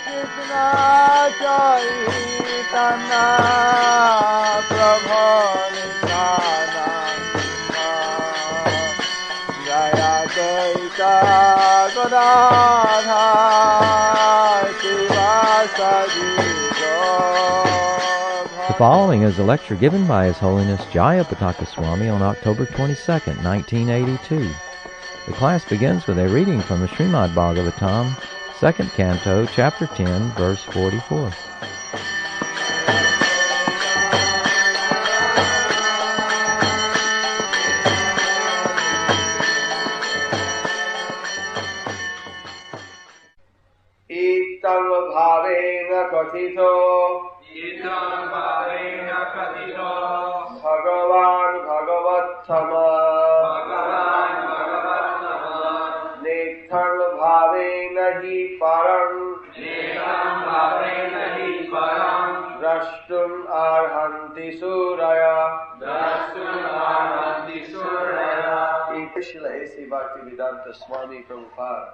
Krishna Chaitanya Prabhu Nityananda Jayapataka Swami Maharaj. The following is a lecture given by His Holiness Jayapataka Swami on October 22nd, 1982. The class begins with a reading from the Śrīmad-Bhāgavatam, 2nd Canto, Chapter 10, Verse 44. Itam bhavena kathito Bhagavan Bhagavattama Netham bhavena hi param Drashtum arhanti suraya Srila A.C. Bhaktivedanta Swami Prabhupada,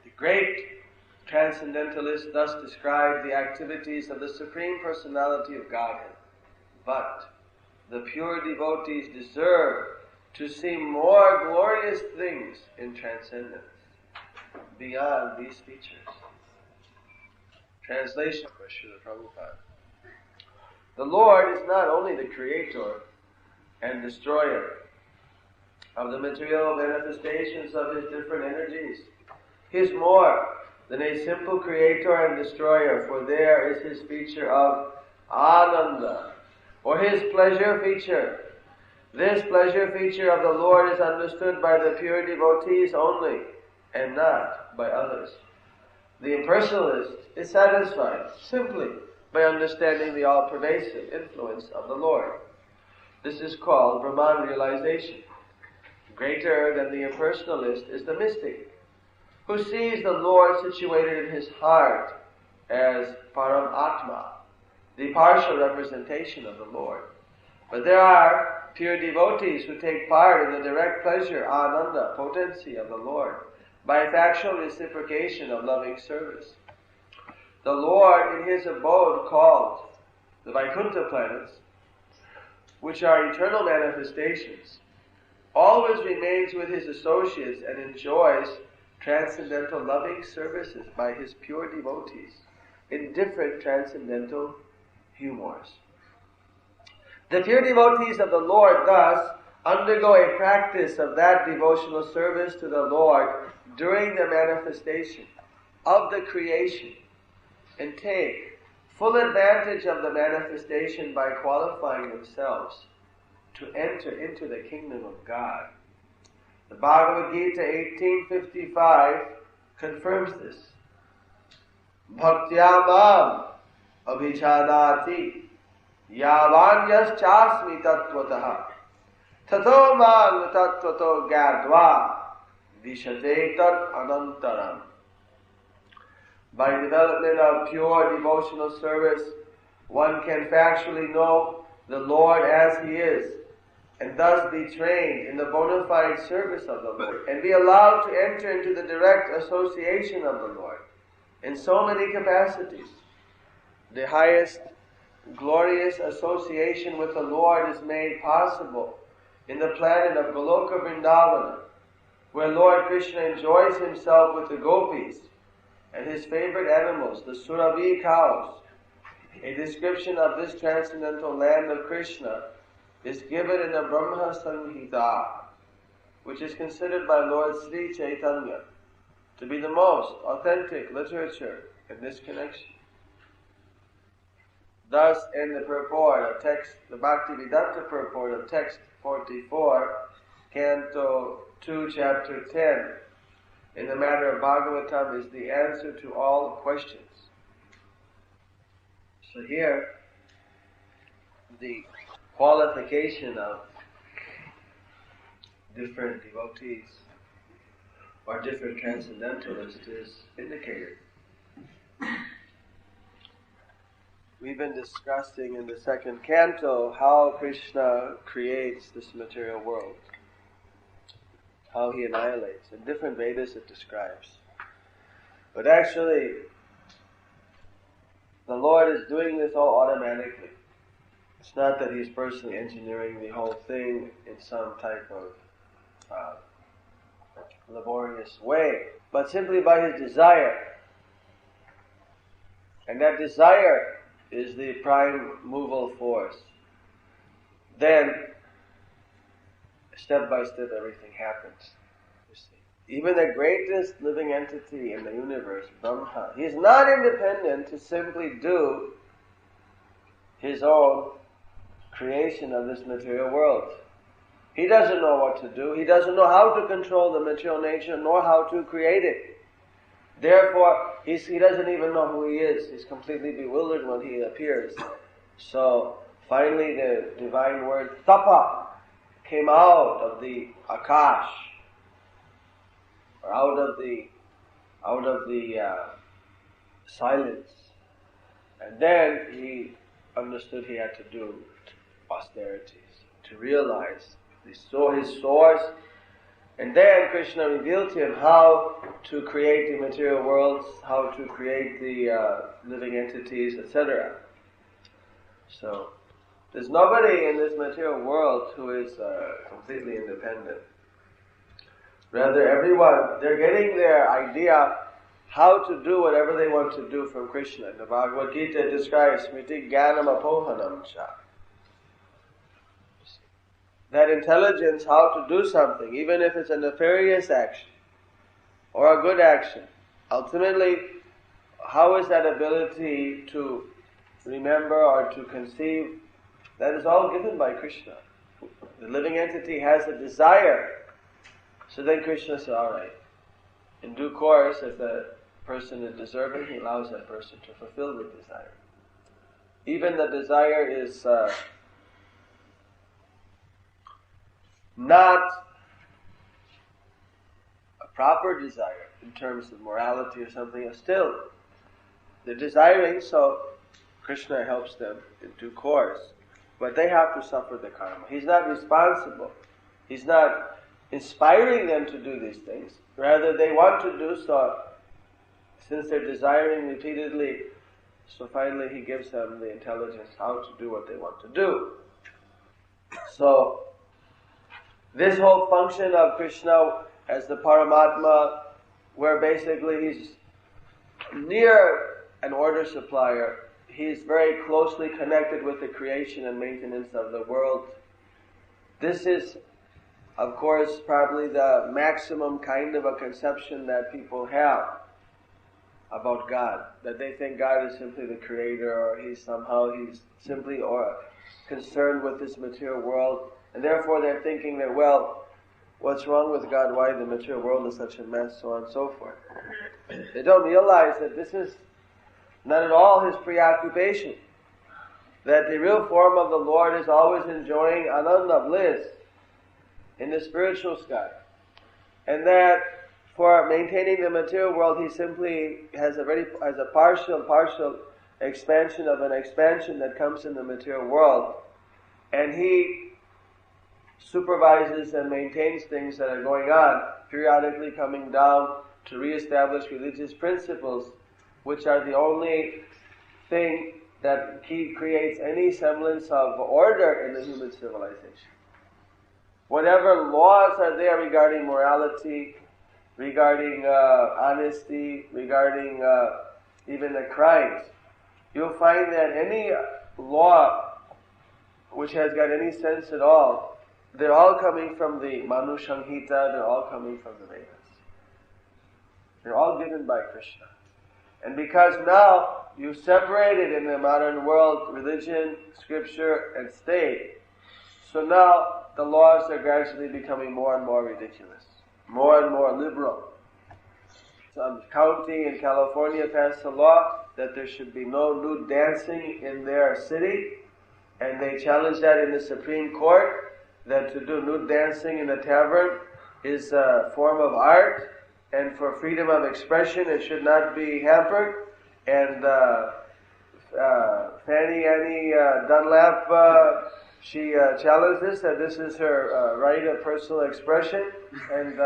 the great transcendentalist, thus described the activities of the Supreme Personality of Godhead. But the pure devotees deserve to see more glorious things in transcendence beyond these features. Translation by Srila Prabhupada. The Lord is not only the creator and destroyer of the material manifestations of His different energies. He is more than a simple creator and destroyer, for there is His feature of Ananda, or His pleasure feature. This pleasure feature of the Lord is understood by the pure devotees only, and not by others. The impersonalist is satisfied simply by understanding the all-pervasive influence of the Lord. This is called Brahman realization. Greater than the impersonalist is the mystic, who sees the Lord situated in his heart as Param Atma, the partial representation of the Lord. But there are pure devotees who take part in the direct pleasure, Ananda, potency of the Lord, by factual reciprocation of loving service. The Lord in His abode called the Vaikuntha planets, which are eternal manifestations, always remains with His associates and enjoys transcendental loving services by His pure devotees in different transcendental humors. The pure devotees of the Lord thus undergo a practice of that devotional service to the Lord during the manifestation of the creation, and take full advantage of the manifestation by qualifying themselves to enter into the kingdom of God. The Bhagavad Gita 18:55 confirms this. Bhaktyamam abhichadati yavanyas chasmi tattvataha tato man tattvato gadva vishate tat anantaram. By development of pure devotional service, one can factually know the Lord as He is, and thus be trained in the bona fide service of the Lord, and be allowed to enter into the direct association of the Lord in so many capacities. The highest glorious association with the Lord is made possible in the planet of Goloka Vrindavana, where Lord Krishna enjoys Himself with the gopis and His favorite animals, the Surabhi cows. A description of this transcendental land of Krishna is given in the Brahma Samhita, which is considered by Lord Sri Chaitanya to be the most authentic literature in this connection. Thus, in the purport of text, the Bhaktivedanta purport of text 44, Canto 2, Chapter 10, in the matter of Bhagavatam is the answer to all questions. So here, the qualification of different devotees or different transcendentalists is indicated. We've been discussing in the second canto how Krishna creates this material world, how He annihilates. In different Vedas it describes. But actually, the Lord is doing this all automatically. It's not that He's personally engineering the whole thing in some type of laborious way, but simply by His desire. And that desire is the prime moval force. Then, step by step, everything happens. You see, even the greatest living entity in the universe, Brahma, he's not independent to simply do his own creation of this material world. He doesn't know what to do. He doesn't know how to control the material nature, nor how to create it. Therefore, he doesn't even know who he is. He's completely bewildered when he appears. So, finally the divine word, tapa, came out of the akash, or out of the silence. And then he understood he had to do austerities, to realize his source. And then Krishna revealed to him how to create the material worlds, how to create the living entities, etc. So, there's nobody in this material world who is completely independent. Rather, everyone, they're getting their idea how to do whatever they want to do from Krishna. The Bhagavad Gita describes smriti jnanam apohanam cha. That intelligence how to do something, even if it's a nefarious action or a good action. Ultimately, how is that ability to remember or to conceive? That is all given by Krishna. The living entity has a desire. So then Krishna says, alright, in due course, if the person is deserving, he allows that person to fulfill the desire. Even the desire is not a proper desire in terms of morality or something, still they're desiring, so Krishna helps them in due course. But they have to suffer the karma. He's not responsible. He's not inspiring them to do these things. Rather, they want to do so since they're desiring repeatedly. So finally he gives them the intelligence how to do what they want to do. So, this whole function of Krishna as the Paramatma, where basically he's near an order supplier, he's very closely connected with the creation and maintenance of the world. This is, of course, probably the maximum kind of a conception that people have about God. That they think God is simply the creator, or he's simply concerned with this material world. And therefore they're thinking that, well, what's wrong with God? Why the material world is such a mess, so on and so forth. They don't realize that this is not at all his preoccupation. That the real form of the Lord is always enjoying ananda, bliss, in the spiritual sky. And that for maintaining the material world, he simply has a partial expansion of an expansion that comes in the material world. And he supervises and maintains things that are going on, periodically coming down to reestablish religious principles, which are the only thing that creates any semblance of order in the human civilization. Whatever laws are there regarding morality, regarding honesty, regarding even the crimes, you'll find that any law which has got any sense at all, they're all coming from the Manu Samhita, they're all coming from the Vedas. They're all given by Krishna. And because now you've separated in the modern world religion, scripture, and state, so now the laws are gradually becoming more and more ridiculous, more and more liberal. Some county in California passed a law that there should be no nude dancing in their city, and they challenged that in the Supreme Court, that to do nude dancing in a tavern is a form of art, and for freedom of expression it should not be hampered. And Fanny Annie Dunlap, she challenged this, that this is her right of personal expression, and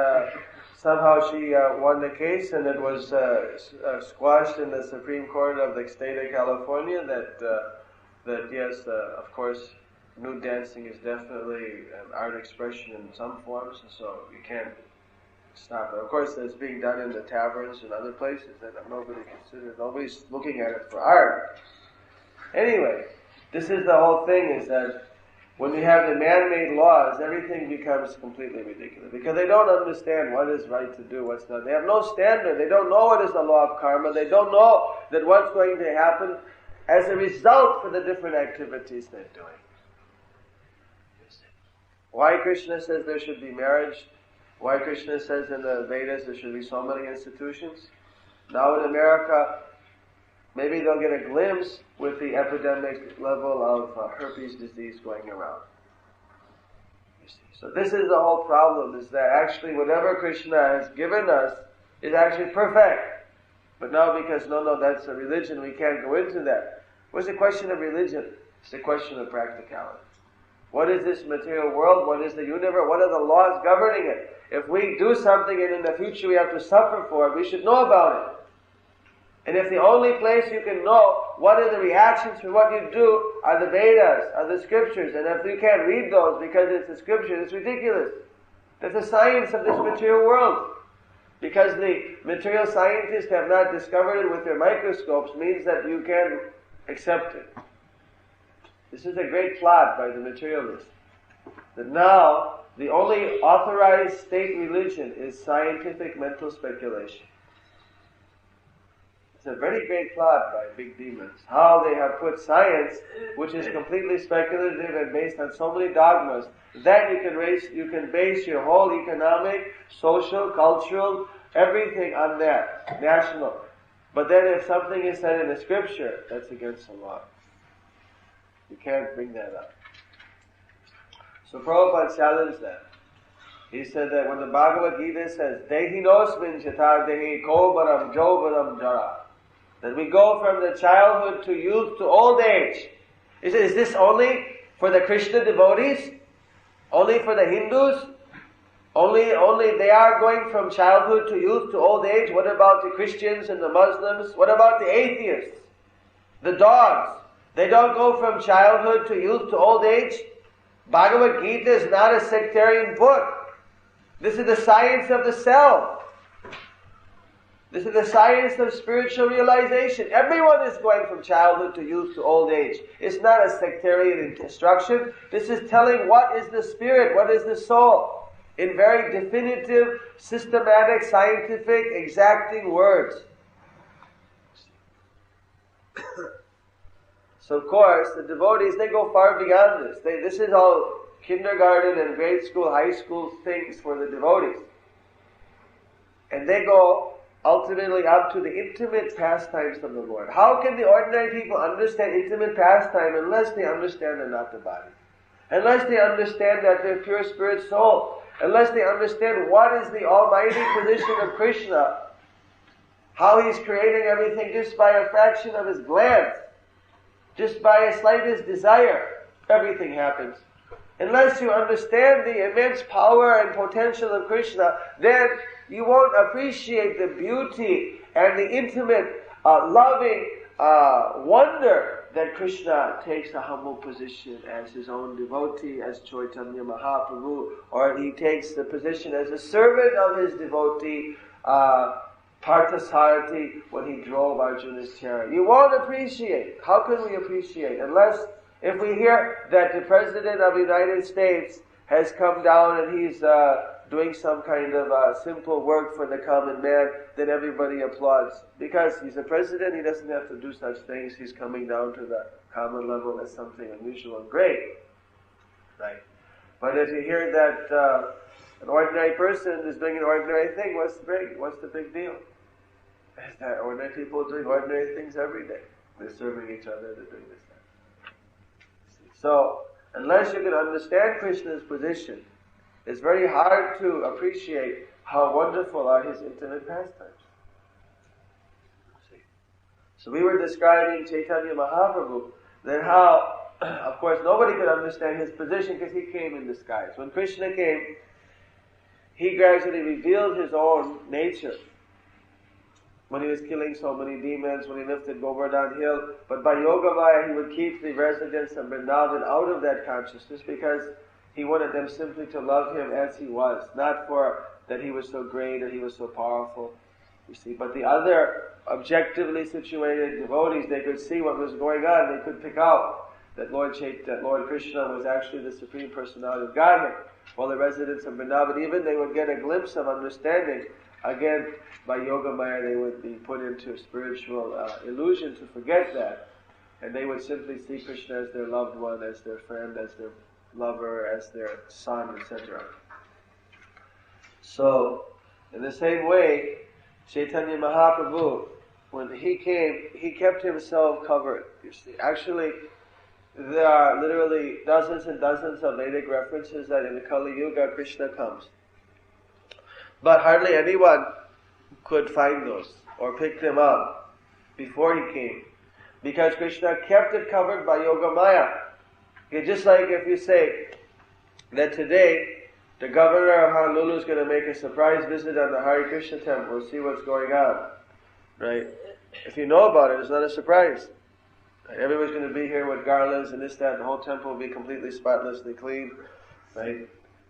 somehow she won the case, and it was squashed in the Supreme Court of the state of California that yes, of course, nude dancing is definitely an art expression in some forms, and so you can't stop it. Of course, it's being done in the taverns and other places that nobody's looking at it for art. Anyway, this is the whole thing, is that when we have the man-made laws, everything becomes completely ridiculous. Because they don't understand what is right to do, what's not. They have no standard. They don't know what is the law of karma. They don't know that what's going to happen as a result for the different activities they're doing. Why Krishna says there should be marriage? Why Krishna says in the Vedas there should be so many institutions? Now in America, maybe they'll get a glimpse with the epidemic level of herpes disease going around. You see. So this is the whole problem, is that actually whatever Krishna has given us is actually perfect. But now because, no, that's a religion, we can't go into that. What's the question of religion? It's the question of practicality. What is this material world? What is the universe? What are the laws governing it? If we do something and in the future we have to suffer for it, we should know about it. And if the only place you can know what are the reactions for what you do are the Vedas, are the scriptures, and if you can't read those because it's the scriptures, it's ridiculous. That's the science of this material world. Because the material scientists have not discovered it with their microscopes means that you can accept it. This is a great plot by the materialists. That now, the only authorized state religion is scientific mental speculation. It's a very great plot by big demons. How they have put science, which is completely speculative and based on so many dogmas, that you can base your whole economic, social, cultural, everything on that, national. But then if something is said in the scripture, that's against the law. You can't bring that up. So Prabhupada challenged that. He said that when the Bhagavad Gita says, Dehinosmin chata dehi kobaram jobaram jara, that we go from the childhood to youth to old age. He said, is this only for the Krishna devotees? Only for the Hindus? Only they are going from childhood to youth to old age? What about the Christians and the Muslims? What about the atheists? The dogs? They don't go from childhood to youth to old age? Bhagavad Gita is not a sectarian book. This is the science of the self. This is the science of spiritual realization. Everyone is going from childhood to youth to old age. It's not a sectarian instruction. This is telling what is the spirit, what is the soul, in very definitive, systematic, scientific, exacting words. So of course, the devotees, they go far beyond this. This is all kindergarten and grade school, high school things for the devotees. And they go ultimately up to the intimate pastimes of the Lord. How can the ordinary people understand intimate pastime unless they understand they're not the body? Unless they understand that they're pure spirit soul? Unless they understand what is the almighty position of Krishna? How he's creating everything just by a fraction of his glance. Just by a slightest desire, everything happens. Unless you understand the immense power and potential of Krishna, then you won't appreciate the beauty and the intimate, loving wonder that Krishna takes a humble position as his own devotee, as Chaitanya Mahaprabhu, or he takes the position as a servant of his devotee, Parthasarathi, when he drove Arjuna's chariot. You won't appreciate. How can we appreciate? Unless, if we hear that the President of the United States has come down and he's doing some kind of simple work for the common man, then everybody applauds. Because he's a president, he doesn't have to do such things. He's coming down to the common level as something unusual and great. Right? But if you hear that an ordinary person is doing an ordinary thing, what's the big deal? That ordinary people are doing ordinary things every day. They're serving each other, they're doing this. So, unless you can understand Krishna's position, it's very hard to appreciate how wonderful are his intimate pastimes. So we were describing Chaitanya Mahaprabhu, that how, of course, nobody could understand his position because he came in disguise. When Krishna came, he gradually revealed his own nature. When he was killing so many demons, when he lifted Govardhan Hill, but by Yogamaya he would keep the residents of Vrindavan out of that consciousness because he wanted them simply to love him as he was, not for that he was so great or he was so powerful, you see. But the other objectively situated devotees, they could see what was going on, they could pick out that Lord Krishna was actually the Supreme Personality of Godhead, while the residents of Vrindavan, even they would get a glimpse of understanding. Again, by Yogamaya they would be put into spiritual illusion to forget that, and they would simply see Krishna as their loved one, as their friend, as their lover, as their son, etc. So, in the same way, Chaitanya Mahaprabhu, when he came, he kept himself covered. You see, actually, there are literally dozens and dozens of Vedic references that in the Kali Yuga Krishna comes. But hardly anyone could find those or pick them up before he came, because Krishna kept it covered by Yogamaya. Okay, just like if you say that today the governor of Honolulu is going to make a surprise visit on the Hare Krishna temple to see what's going on, right? If you know about it, it's not a surprise. Right? Everyone's going to be here with garlands and this, that, the whole temple will be completely spotlessly clean, right?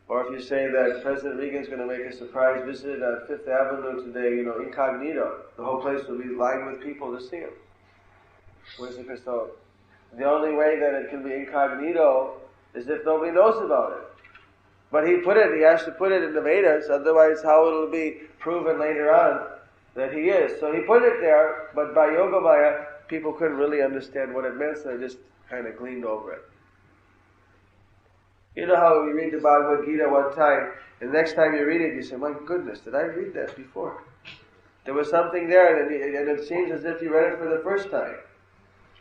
Or if you say that President Reagan's going to make a surprise visit on Fifth Avenue today, incognito, the whole place will be lined with people to see him. So the only way that it can be incognito is if nobody knows about it. But he has to put it in the Vedas, otherwise how it'll be proven later on that he is. So he put it there, but by Yogamaya, people couldn't really understand what it meant, so they just kind of gleaned over it. You know how we read the Bhagavad Gita one time, and the next time you read it, you say, my goodness, did I read that before? There was something there, and it seems as if you read it for the first time.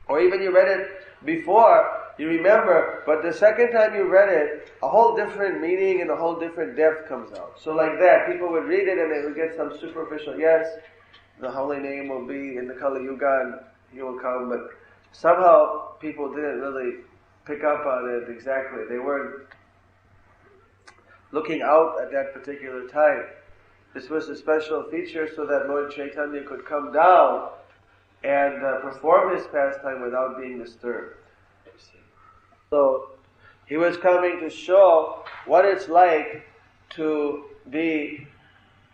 Or even you read it before, you remember, but the second time you read it, a whole different meaning and a whole different depth comes out. So like that, people would read it and they would get some superficial, yes, the holy name will be in the Kali Yuga and he will come, but somehow people didn't really pick up on it exactly. They weren't looking out at that particular time. This was a special feature so that Lord Chaitanya could come down and perform his pastime without being disturbed. So he was coming to show what it's like to be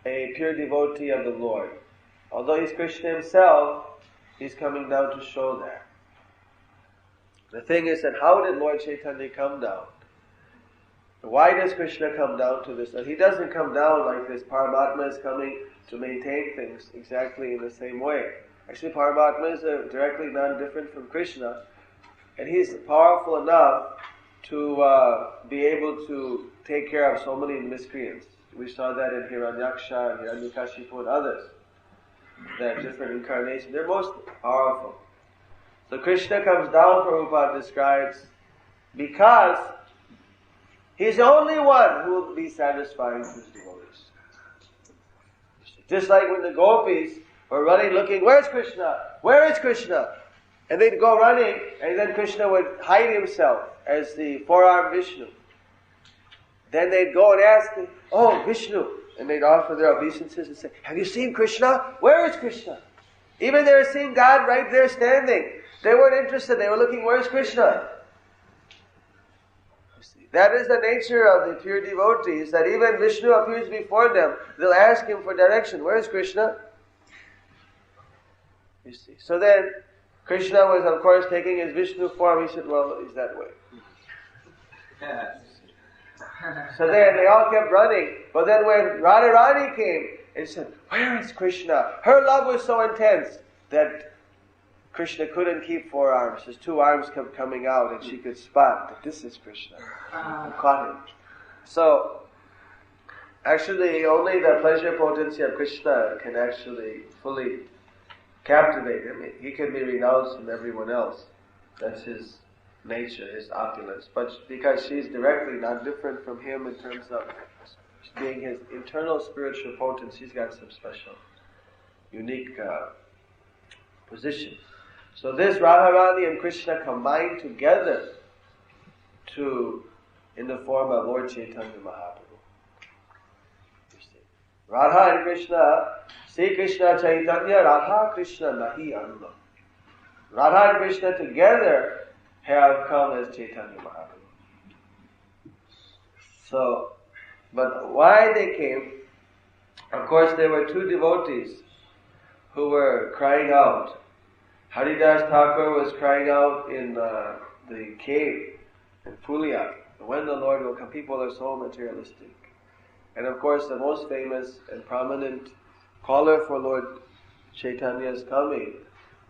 a pure devotee of the Lord. Although he's Krishna himself, he's coming down to show that. The thing is that how did Lord Chaitanya come down? Why does Krishna come down to this? And he doesn't come down like this. Paramatma is coming to maintain things exactly in the same way. Actually, Paramatma is directly non-different from Krishna. And he's powerful enough to be able to take care of so many miscreants. We saw that in Hiranyaksha and Hiranyakashipu and others. That different incarnations, they're most powerful. So Krishna comes down, Prabhupada describes, because he's the only one who will be satisfying his devotees. Just like when the gopis were running looking, where's Krishna? Where is Krishna? And they'd go running, and then Krishna would hide himself as the four-armed Vishnu. Then they'd go and ask him, oh, Vishnu. And they'd offer their obeisances and say, have you seen Krishna? Where is Krishna? Even they were seeing God right there standing. They weren't interested. They were looking, where's Krishna? You see, that is the nature of the pure devotees, that even Vishnu appears before them. They'll ask him for direction. Where is Krishna? You see. So then, Krishna was, of course, taking his Vishnu form. He said, well, he's that way. So then they all kept running. But then when Radharani came and said, where is Krishna? Her love was so intense that Krishna couldn't keep four arms. His two arms kept coming out and she could spot that this is Krishna. And caught him. So, actually only the pleasure potency of Krishna can actually fully captivate him. He can be renounced from everyone else. That's his nature, his opulence. But because she's directly not different from him in terms of being his internal spiritual potency, she's got some special, unique position. So this Radharani and Krishna combined together in the form of Lord Chaitanya Mahaprabhu. Radha and Krishna, Sri Krishna Chaitanya, Radha Krishna Nahi Anna. Radha and Krishna together have come as Chaitanya Mahaprabhu. So, but why they came? Of course, there were two devotees who were crying out. Haridas Thakur was crying out in the cave in Pulia. When the Lord will come, people are so materialistic. And of course, the most famous and prominent caller for Lord Chaitanya's coming,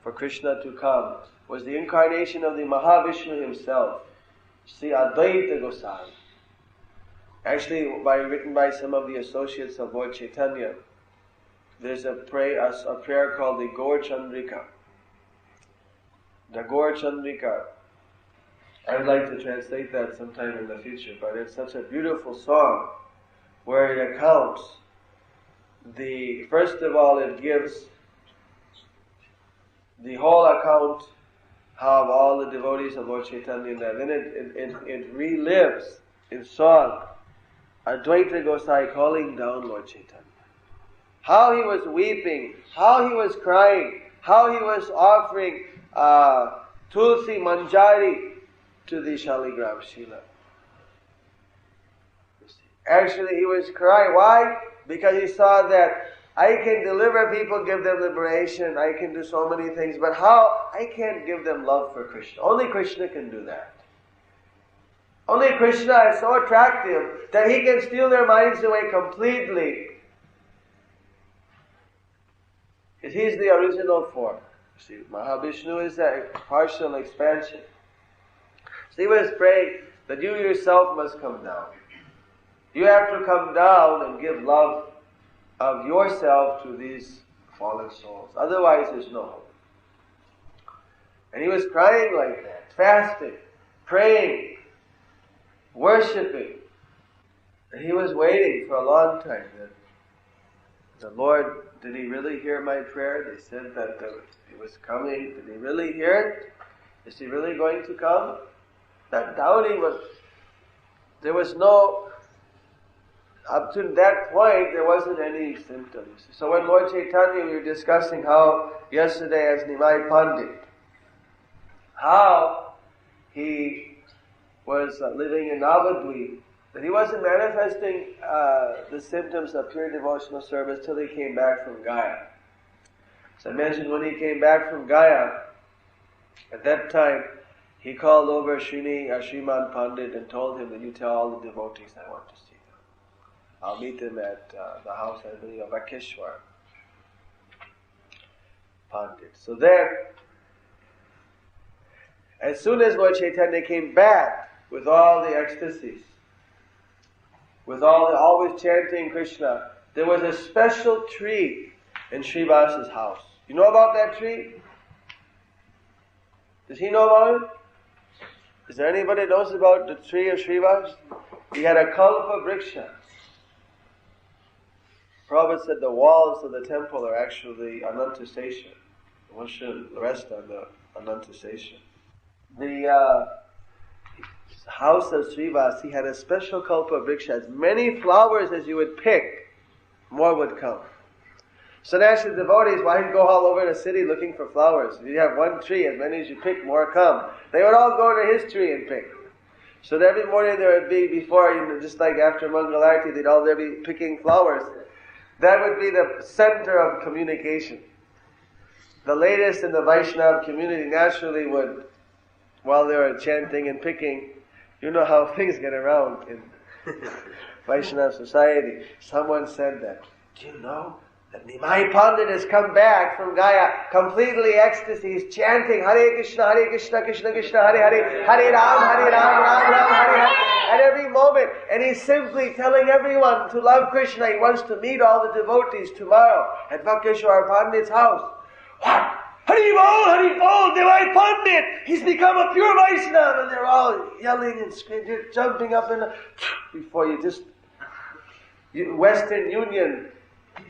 for Krishna to come, was the incarnation of the Mahavishnu himself, Sri Advaita Gosai. Actually, written by some of the associates of Lord Chaitanya. There's a prayer called the Gaur Chandrika. The Gaur Chandrika. I would like to translate that sometime in the future, but it's such a beautiful song where it accounts first of all, it gives the whole account of all the devotees of Lord Chaitanya, and then it relives in song Advaita Gosai calling down Lord Chaitanya. How he was weeping, how he was crying, how he was offering Tulsi Manjari to the Shaligram Shila. Actually, he was crying. Why? Because he saw that I can deliver people, give them liberation, I can do so many things, but how? I can't give them love for Krishna. Only Krishna can do that. Only Krishna is so attractive that he can steal their minds away completely. Because he's the original form. See, Mahavishnu is a partial expansion. So he was praying that you yourself must come down. You have to come down and give love of yourself to these fallen souls. Otherwise there's no hope. And he was crying like that, fasting, praying, worshipping. And he was waiting for a long time. The Lord, did he really hear my prayer? They said that he was coming. Did he really hear it? Is he really going to come? That doubting there was no, up to that point, there wasn't any symptoms. So when Lord Chaitanya, we were discussing how, yesterday as Nimai Pandit, how he was living in Navadvip, that he wasn't manifesting the symptoms of pure devotional service till he came back from Gaya. So I mentioned when he came back from Gaya, at that time, he called over Śrīmad Pandit and told him that you tell all the devotees I want to see them. I'll meet them at the house, I believe, of Akeshwar Pandit. So then, as soon as Lord Chaitanya came back with all the ecstasies, with always chanting Krishna, there was a special tree in Srivas's house. You know about that tree? Does he know about it? Is there anybody that knows about the tree of Srivas? He had a kalpa vriksha. Prabhupada said the walls of the temple are actually Ananta Station. One should rest on the Ananta Station. The house of Srivas, he had a special kalpa vriksha. As many flowers as you would pick, more would come. So naturally the devotees, why go all over the city looking for flowers? If you have one tree, as many as you pick, more come. They would all go to his tree and pick. So that every morning there would be, before, just like after Mangalarti, they'd all there be picking flowers. That would be the center of communication. The latest in the Vaishnava community naturally would, while they were chanting and picking, you know how things get around in Vaishnava society. Someone said that, do you know that Nimai Pandit has come back from Gaya, completely ecstasy. He's chanting Hare Krishna, Krishna Krishna, Hare Hare, Hare Ram, Ram Ram, Hare Hare, at every moment. And he's simply telling everyone to love Krishna. He wants to meet all the devotees tomorrow at Vakeshwar Pandit's house. What? Hari Bol, Nimai Pandit! He's become a pure Vaishnava! And they're all yelling and screaming, jumping up and before Western Union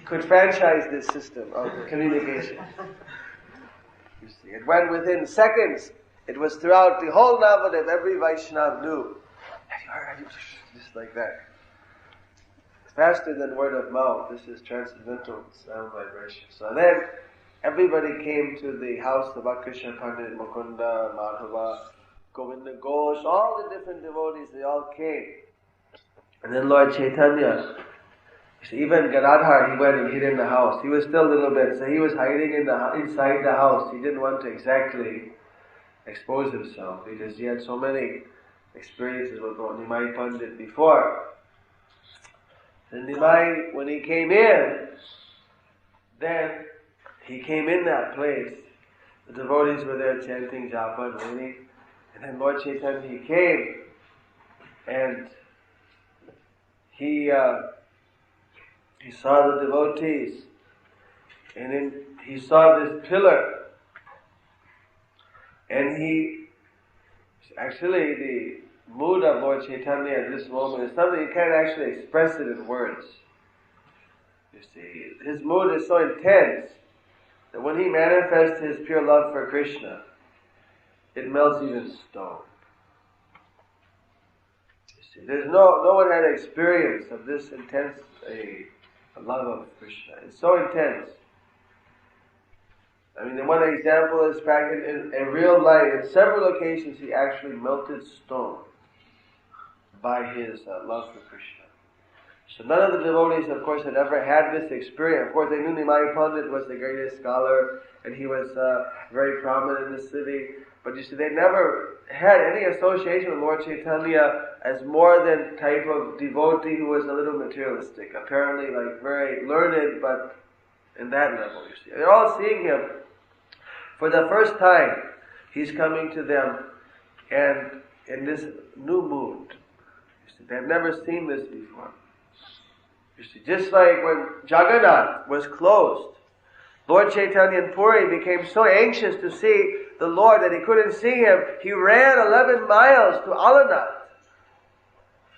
could franchise this system of communication. You see, it went within seconds. It was throughout the whole Navadip, every Vaishnava knew. Have you heard? Just like that. faster than word of mouth. This is transcendental sound vibration. So then everybody came to the house of Krishna Pandit, Mukunda, Madhava, Govinda Ghosh, all the different devotees, they all came. And then Lord Chaitanya, even Gadadhar, he went and hid in the house. He was still a little bit, so he was hiding inside the house. He didn't want to exactly expose himself because he had so many experiences with Nimai Pandit before. And Nimai, when he came in, then he came in that place. The devotees were there chanting japa and reading. And then Lord Chaitanya, he came and he saw the devotees, and then he saw this pillar, and actually the mood of Lord Chaitanya at this moment is something you can't actually express it in words. You see, his mood is so intense that when he manifests his pure love for Krishna, it melts even stone. You see, there's no one had experience of this intense a love of Krishna. It's so intense. I mean, the one example is back in real life, in several occasions he actually melted stone by his love for Krishna. So none of the devotees, of course, had ever had this experience. Of course, they knew Nimai Pandit was the greatest scholar, and he was very prominent in the city. But you see, they never had any association with Lord Chaitanya as more than type of devotee who was a little materialistic. Apparently, like very learned, but in that level, you see. They're all seeing him for the first time. He's coming to them, and in this new mood. You see, they've never seen this before. You see, just like when Jagannath was closed, Lord Chaitanya in Puri became so anxious to see the Lord that he couldn't see him. He ran 11 miles to Alanath,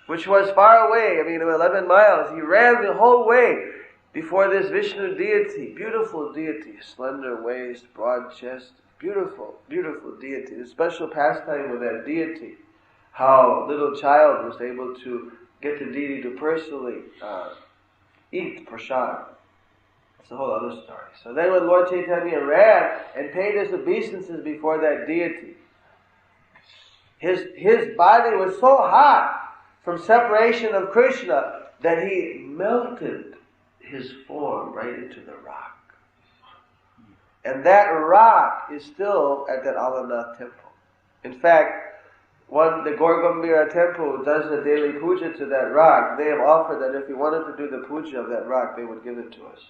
which was far away. 11 miles. He ran the whole way before this Vishnu deity, beautiful deity, slender waist, broad chest, beautiful, beautiful deity. The special pastime with that deity, how little child was able to get the deity to personally eat prasad. It's a whole other story. So then when Lord Chaitanya ran and paid his obeisances before that deity, his body was so hot from separation of Krishna that he melted his form right into the rock. And that rock is still at that Alanath temple. In fact, the Gorgambira temple does the daily puja to that rock. They have offered that if we wanted to do the puja of that rock, they would give it to us.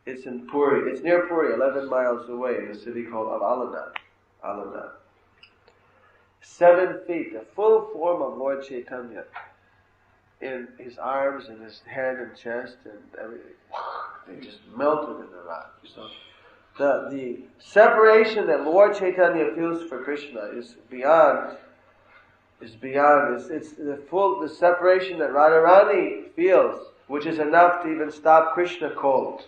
It's in Puri. It's near Puri, 11 miles away, in a city called Alanath. 7 feet, the full form of Lord Chaitanya, in his arms and his head and chest and everything. They just melted in the rock. So the separation that Lord Chaitanya feels for Krishna is beyond. It's the separation that Radharani feels, which is enough to even stop Krishna cold.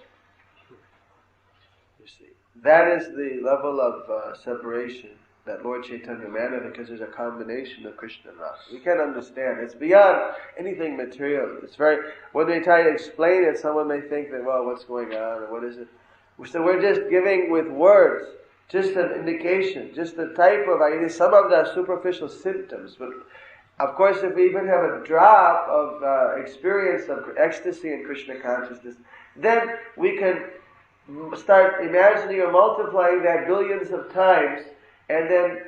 You see, that is the level of separation that Lord Chaitanya manifested, because there's a combination of Krishna and Rasa. We can't understand. It's beyond anything material. It's when they try to explain it, someone may think that, well, what's going on, or what is it? So we're just giving with words, just an indication, just the type of idea, some of the superficial symptoms. But of course, if we even have a drop of experience of ecstasy in Krishna consciousness, then we can start imagining or multiplying that billions of times, and then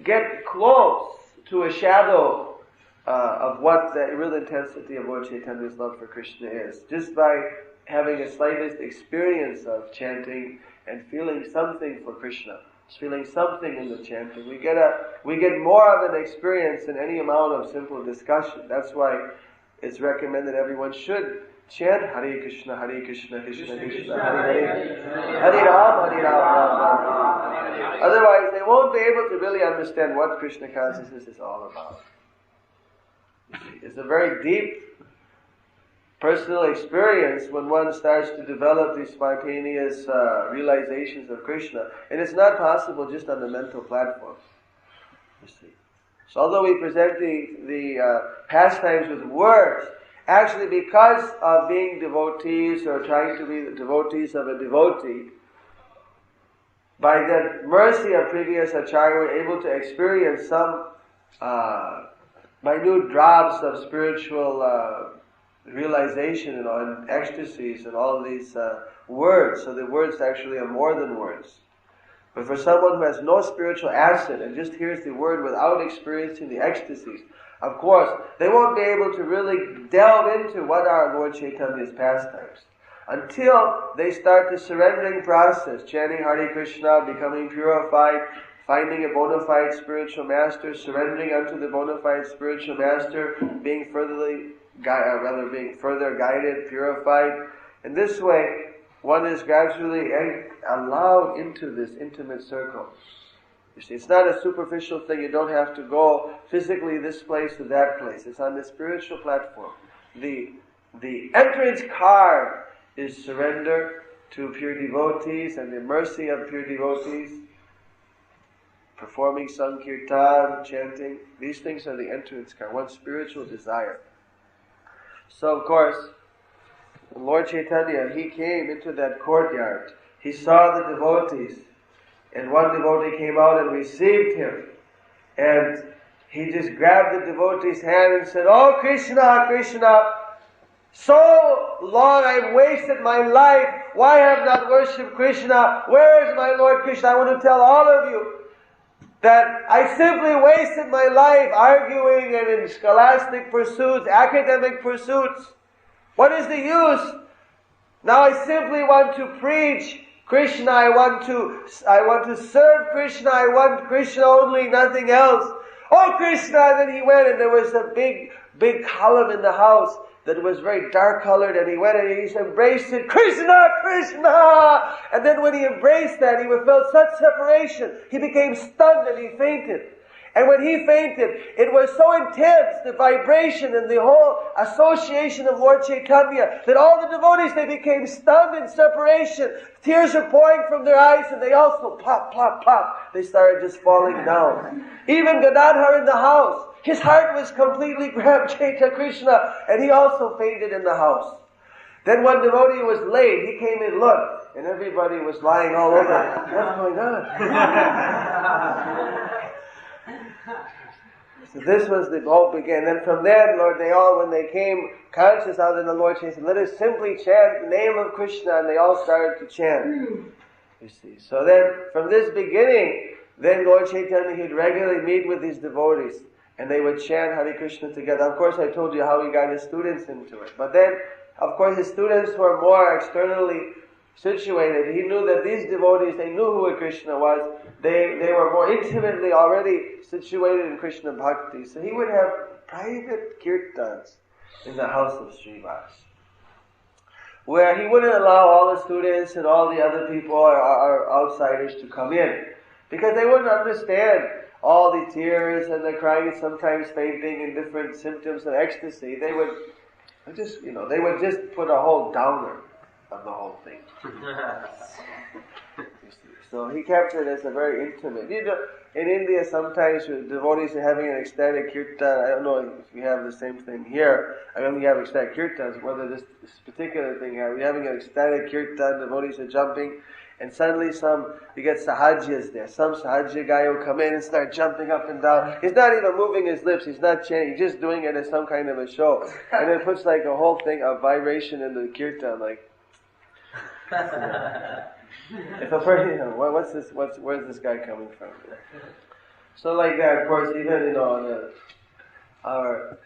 get close to a shadow of what the real intensity of Lord Chaitanya's love for Krishna is, just by having a slightest experience of chanting and feeling something for Krishna, feeling something in the chanting. We get more of an experience than any amount of simple discussion. That's why it's recommended everyone should chant Hare Krishna, Krishna Krishna, Hare Hare, Hare Ram, Ram Ram. Otherwise, they won't be able to really understand what Krishna consciousness is all about. It's a very deep personal experience when one starts to develop these spontaneous realizations of Krishna. And it's not possible just on the mental platform. You see. So although we present the pastimes with words, actually because of being devotees or trying to be the devotees of a devotee, by the mercy of previous acharya, we're able to experience some minute drops of spiritual realization and ecstasies and all these words. So the words actually are more than words. But for someone who has no spiritual asset and just hears the word without experiencing the ecstasies, of course, they won't be able to really delve into what are Lord Chaitanya's pastimes until they start the surrendering process, chanting Hare Krishna, becoming purified, finding a bona fide spiritual master, surrendering unto the bona fide spiritual master, being further guided, purified. In this way, one is gradually allowed into this intimate circle. You see, it's not a superficial thing. You don't have to go physically this place to that place. It's on the spiritual platform. The entrance card is surrender to pure devotees and the mercy of pure devotees, performing sankirtan, chanting. These things are the entrance card, one's spiritual desire. So, of course, Lord Chaitanya, he came into that courtyard. He saw the devotees. And one devotee came out and received him. And he just grabbed the devotee's hand and said, "Oh Krishna, Krishna, so long I've wasted my life. Why have not worshipped Krishna? Where is my Lord Krishna? I want to tell all of you that I simply wasted my life arguing and in scholastic pursuits, academic pursuits. What is the use? Now I simply want to preach Krishna. I want to serve Krishna. I want Krishna only, nothing else. Oh Krishna!" And then he went, and there was a big column in the house that was very dark colored, and he went and he embraced it, "Krishna, Krishna!" And then when he embraced that, he felt such separation. He became stunned and he fainted. And when he fainted, it was so intense, the vibration and the whole association of Lord Chaitanya, that all the devotees, they became stunned in separation. Tears were pouring from their eyes, and they also plop, plop, plop. They started just falling down. Even Gadadhar in the house, his heart was completely grabbed Chaitanya Krishna, and he also fainted in the house. Then one devotee was late. He came in, looked, and everybody was lying all over. What's going on? So this was the whole began. Then from there, Lord, when they came conscious out in the Lord, said, "Let us simply chant the name of Krishna," and they all started to chant. You see. So then, from this beginning, then Lord Chaitanya, he'd regularly meet with these devotees, and they would chant Hare Krishna together. Of course, I told you how he got his students into it. But then, of course, his students were more externally situated. He knew that these devotees, they knew who Krishna was. They were more intimately already situated in Krishna Bhakti. So he would have private kirtans in the house of Srivas, where he wouldn't allow all the students and all the other people or outsiders to come in, because they wouldn't understand all the tears and the crying, sometimes fainting and different symptoms of ecstasy. They would just put a whole downer of the whole thing. So he kept it as a very intimate. In India, sometimes devotees are having an ecstatic kirtan. I don't know if we have the same thing here. I mean, we have ecstatic kirtans. Whether this particular thing here, we're having an ecstatic kirtan. Devotees are jumping, and suddenly you get sahajyas there. Some sahajya guy will come in and start jumping up and down. He's not even moving his lips. He's not chanting. He's just doing it as some kind of a show. And it puts like a whole thing of vibration in the kirtan, like. If a person, what's this? Where's this guy coming from? So like that, of course, even on our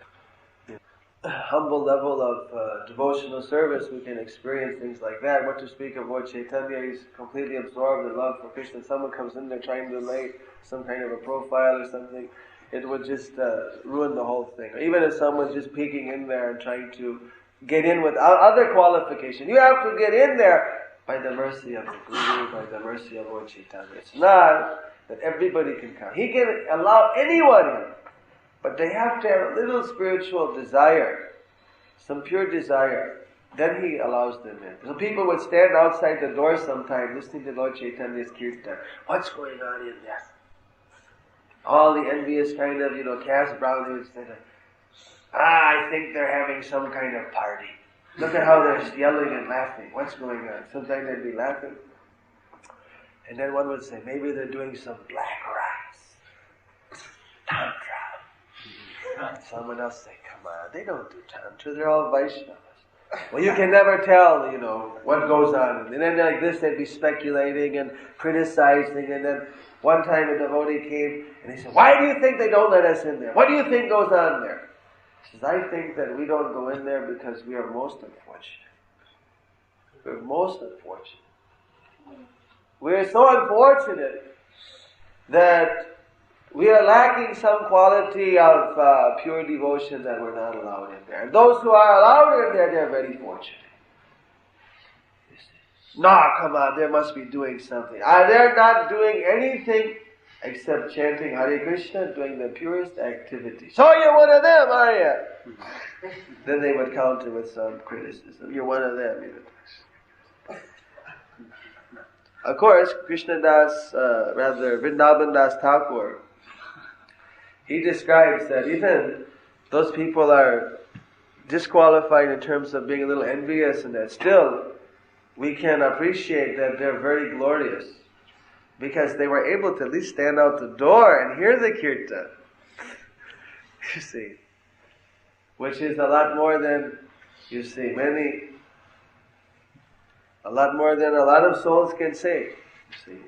humble level of devotional service, we can experience things like that. What to speak of Lord Chaitanya? He's completely absorbed in love for Krishna. Someone comes in there trying to lay some kind of a profile or something, it would just ruin the whole thing. Even if someone's just peeking in there and trying to get in without other qualification, you have to get in there by the mercy of the Guru, by the mercy of Lord Chaitanya. It's not that everybody can come. He can allow anyone in, but they have to have a little spiritual desire, some pure desire. Then he allows them in. So people would stand outside the door sometime listening to Lord Chaitanya's kirtan. What's going on in there? All the envious kind of, cast brown, they would stand there. I think they're having some kind of party. Look at how they're yelling and laughing. What's going on? Sometimes they'd be laughing. And then one would say, maybe they're doing some black rites. Tantra. Someone else say, come on, they don't do Tantra. They're all Vaishnavas. Well, you can never tell, what goes on. And then like this, they'd be speculating and criticizing. And then one time a devotee came and he said, why do you think they don't let us in there? What do you think goes on there? He says, I think that we don't go in there because we are most unfortunate. We're most unfortunate. We're so unfortunate that we are lacking some quality of pure devotion that we're not allowed in there. And those who are allowed in there, they're very fortunate. No, come on, they must be doing something. They're not doing anything except chanting Hare Krishna, doing the purest activity. So you're one of them, are you? Then they would counter with some criticism. You're one of them. Of course, Vrindavan Das Thakur, he describes that even those people are disqualified in terms of being a little envious and that still we can appreciate that they're very glorious because they were able to at least stand out the door and hear the kirtan. You see, which is a lot more than, a lot more than a lot of souls can say. You see,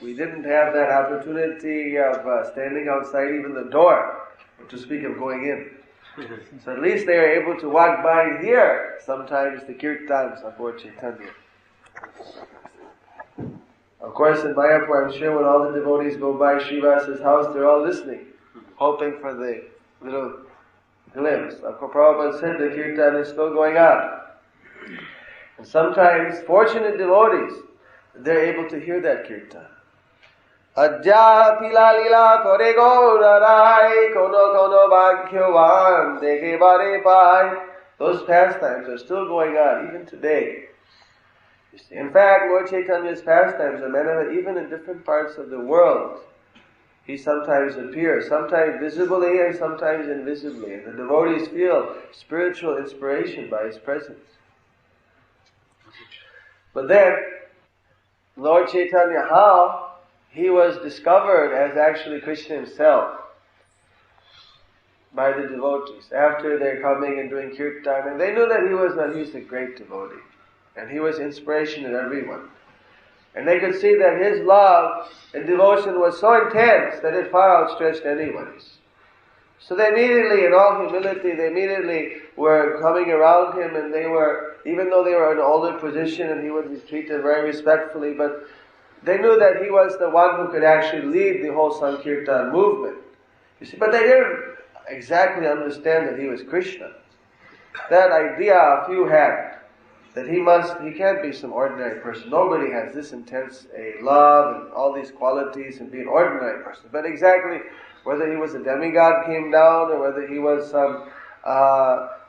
we didn't have that opportunity of standing outside even the door, to speak of going in. So at least they are able to walk by and hear sometimes the kirtans of Lord Chaitanya. Of course, in Mayapur, I'm sure when all the devotees go by Srivasa's house, they're all listening, hoping for the little glimpse. Of course, Prabhupada said the kirtan is still going on. And sometimes, fortunate devotees, they're able to hear that kirtan. Adya pila lila kore gaurarai kono kono bhagyavan dekhe bare pai. Those pastimes are still going on even today. You see, in fact, Lord Chaitanya's pastimes are manifested even in different parts of the world. He sometimes appears, sometimes visibly and sometimes invisibly, and the devotees feel spiritual inspiration by his presence. But then, Lord Chaitanya, how he was discovered as actually Krishna himself by the devotees after their coming and doing kirtan, and they knew that he was a great devotee, and he was inspiration to everyone. And they could see that his love and devotion was so intense that it far outstretched anyone's. So they immediately, in all humility, were coming around him, and they were, even though they were in an older position and he would be treated very respectfully, but they knew that he was the one who could actually lead the whole Sankirtan movement. You see, but they didn't exactly understand that he was Krishna. That idea a few had, that he can't be some ordinary person. Nobody has this intense a love and all these qualities and be an ordinary person. But exactly whether he was a demigod came down or whether he was some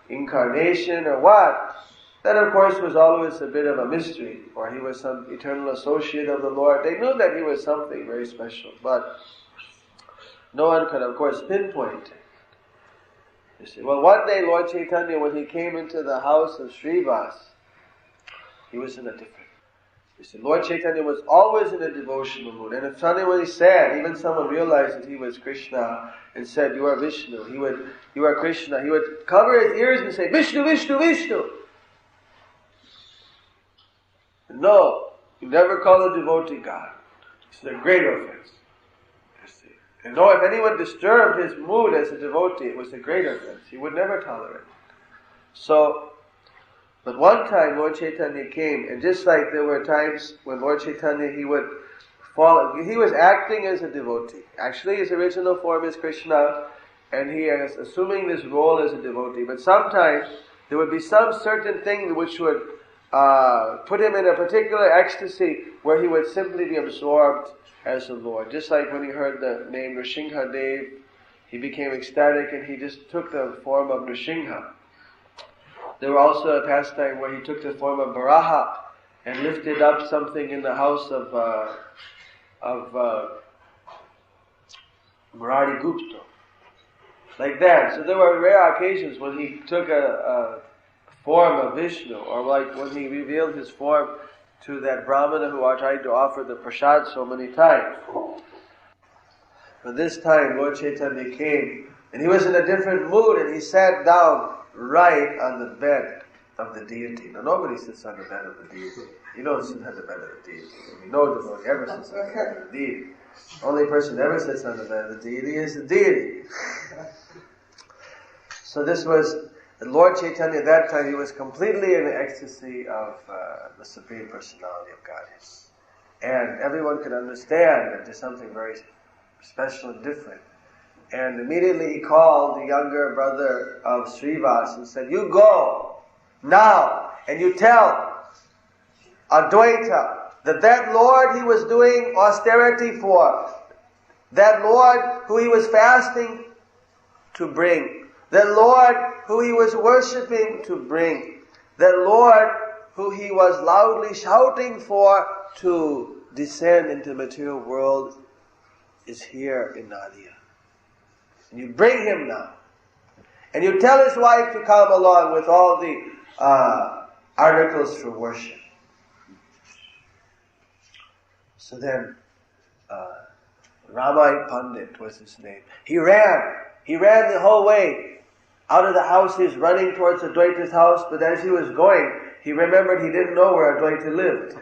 incarnation or what, that of course was always a bit of a mystery, or he was some eternal associate of the Lord. They knew that he was something very special, but no one could of course pinpoint it. You see, well, one day Lord Chaitanya, when he came into the house of Srivas, he was in a different. You see, Lord Chaitanya was always in a devotional mood, and if suddenly said, even someone realized that he was Krishna and said, "You are Vishnu," "You are Krishna," he would cover his ears and say, "Vishnu, Vishnu, Vishnu." No, you never call a devotee God. It's a great offense. You see. And no, if anyone disturbed his mood as a devotee, it was a great offense. He would never tolerate it. So, but one time Lord Chaitanya came, and just like there were times when Lord Chaitanya, he was acting as a devotee. Actually, his original form is Krishna, and he is assuming this role as a devotee. But sometimes there would be some certain thing which would put him in a particular ecstasy where he would simply be absorbed as the Lord. Just like when he heard the name Nrsimha Dev, he became ecstatic and he just took the form of Nrsimha. There was also a pastime where he took the form of Varaha and lifted up something in the house of Murari Gupta. Like that. So there were rare occasions when he took a form of Vishnu, or like when he revealed his form to that Brahmana who tried to offer the prasad so many times. But this time Lord Chaitanya came, and he was in a different mood, and he sat down right on the bed of the deity. Now nobody sits on the bed of the deity. You don't sit on the bed of the deity. I mean, no devotee ever sits on the bed of the deity. The only person ever sits on the bed of the deity is the deity. So this was, Lord Chaitanya at that time, he was completely in the ecstasy of the Supreme Personality of Godhead. And everyone could understand that there's something very special and different. And immediately he called the younger brother of Srivas and said, "You go now and you tell Advaita that Lord he was doing austerity for, that Lord who he was fasting to bring, that Lord who he was worshipping to bring, that Lord who he was loudly shouting for to descend into the material world is here in Nadia. And you bring him now. And you tell his wife to come along with all the articles for worship." So then, Ramai Pandit was his name. He ran the whole way. Out of the house, he was running towards Advaita's house, but as he was going, he remembered he didn't know where Advaita lived.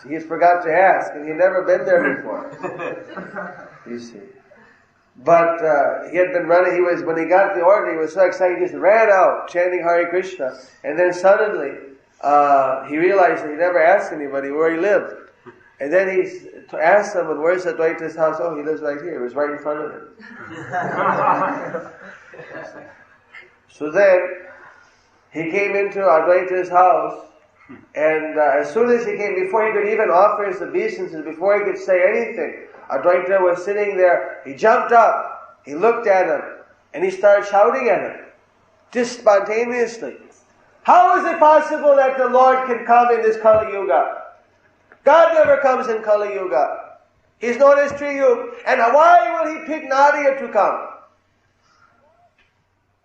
He forgot to ask, and he'd never been there before. You see. But he had been running, when he got the order, he was so excited, he just ran out, chanting Hare Krishna, and then suddenly, he realized that he never asked anybody where he lived. And then he asked someone, "Where's Advaita's house?" "Oh, he lives right here." It was right in front of him. So then, he came into Advaita's house, and as soon as he came, before he could even offer his obeisances, before he could say anything, Advaita was sitting there. He jumped up, he looked at him, and he started shouting at him, just spontaneously. "How is it possible that the Lord can come in this Kali Yuga? God never comes in Kali Yuga. He's known as Triyug. And why will he pick Nadia to come?"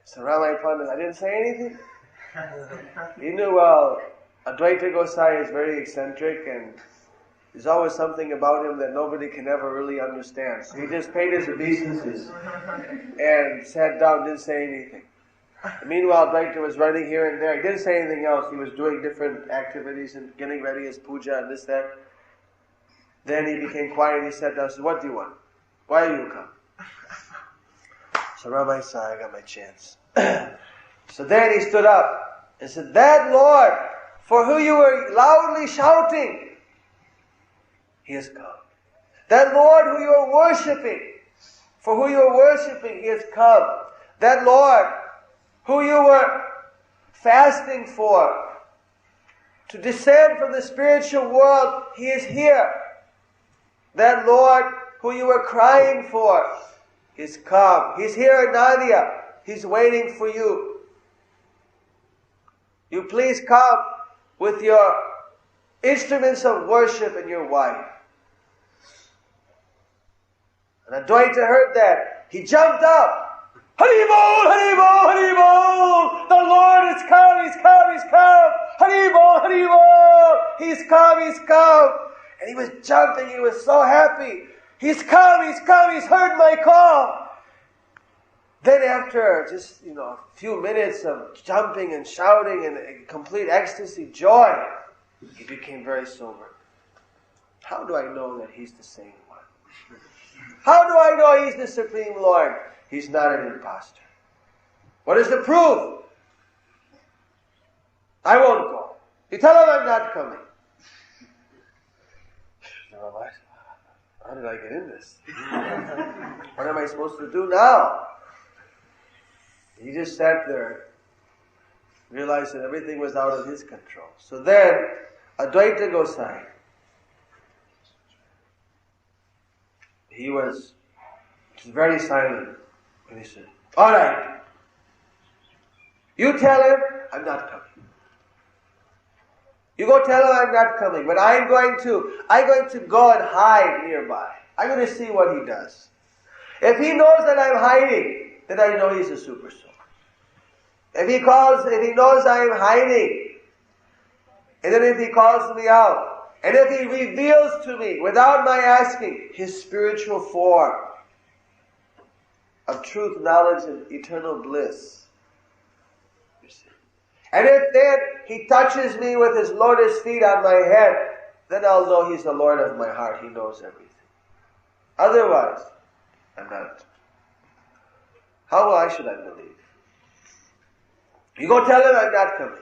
So Ramai Pandit, I didn't say anything. He knew, well, Advaita Gosai is very eccentric, and there's always something about him that nobody can ever really understand. So he just paid his obeisances and sat down, didn't say anything. Meanwhile, Advaita was running here and there. He didn't say anything else. He was doing different activities and getting ready his puja and this, that. Then he became quiet. He sat down and said, "What do you want? Why do you come?" So Ramai said, "I got my chance." So then he stood up and said, "That Lord for who you were loudly shouting, he has come. That Lord who you are worshipping, for who you are worshipping, he has come. That Lord who you were fasting for, to descend from the spiritual world, he is here. That Lord who you were crying for, he's come. He's here in Nadia. He's waiting for you. You please come with your instruments of worship and your wife." And Advaita heard that. He jumped up. "Haribol, Haribol, Haribol! The Lord has come, He's come, He's come! Haribol, Haribol! He's come, He's come!" And he was jumping, he was so happy. "He's come, He's come, He's heard my call!" Then after just, a few minutes of jumping and shouting and complete ecstasy, joy, he became very sober. How do I know that he's the same one? How do I know he's the Supreme Lord? He's not an imposter. What is the proof? I won't go. You tell him I'm not coming. How did I get in this? What am I supposed to do now? He just sat there, realized that everything was out of his control. So then, Advaita Gosai, he was very silent. And he said, "All right, you tell him I'm not coming. You go tell him I'm not coming, but I'm going to go and hide nearby. I'm going to see what he does. If he knows that I'm hiding, then I know he's a super soul. If he knows I am hiding, and then if he calls me out, and if he reveals to me, without my asking, his spiritual form of truth, knowledge, and eternal bliss, you see. And if then he touches me with his lotus feet on my head, then I'll know he's the Lord of my heart. He knows everything. Otherwise, I'm not. How should I believe? You go tell him I'm not coming.